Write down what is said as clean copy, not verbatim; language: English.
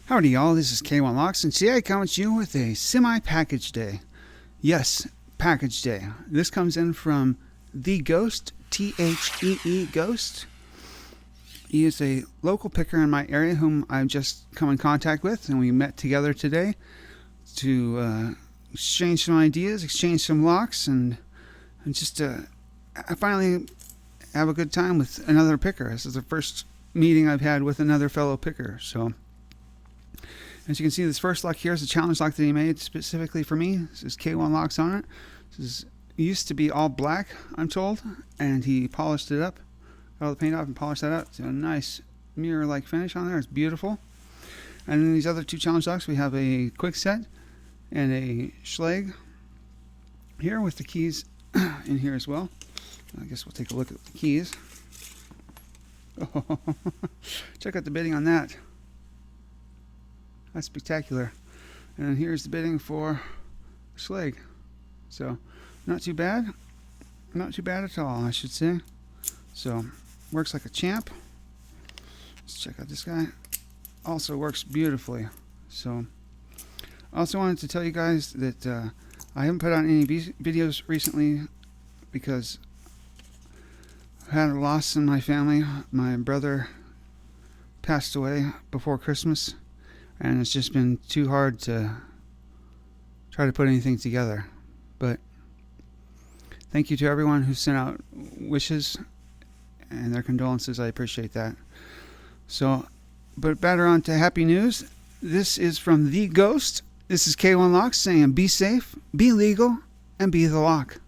Howdy y'all, this is K1 Locks, and today I come at you with a semi-package day. Yes, package day. This comes in from The Ghost, T-H-E-E Ghost. He is a local picker in my area whom I've just come in contact with, and we met together today to exchange some ideas, exchange some locks, and just I finally have a good time with another picker. This is the first meeting I've had with another fellow picker, so... As you can see, this first lock here is a challenge lock that he made specifically for me. This is K1 Locks on it. This used to be all black, I'm told, and he polished it up, got all the paint off and polished that up. It's a nice mirror-like finish on there. It's beautiful. And then these other two challenge locks, we have a quick set and a Schleg here with the keys in here as well. I guess we'll take a look at the keys. Oh, check out the bidding on that. That's spectacular. And here's the bidding for Schleg. So, not too bad. Not too bad at all, I should say. So, works like a champ. Let's check out this guy. Also works beautifully. So, I also wanted to tell you guys that I haven't put out any videos recently because I had a loss in my family. My brother passed away before Christmas. And it's just been too hard to try to put anything together. But thank you to everyone who sent out wishes and their condolences. I appreciate that. So, but better on to happy news. This is from The Ghost. This is K1 Locks saying be safe, be legal, and be the lock.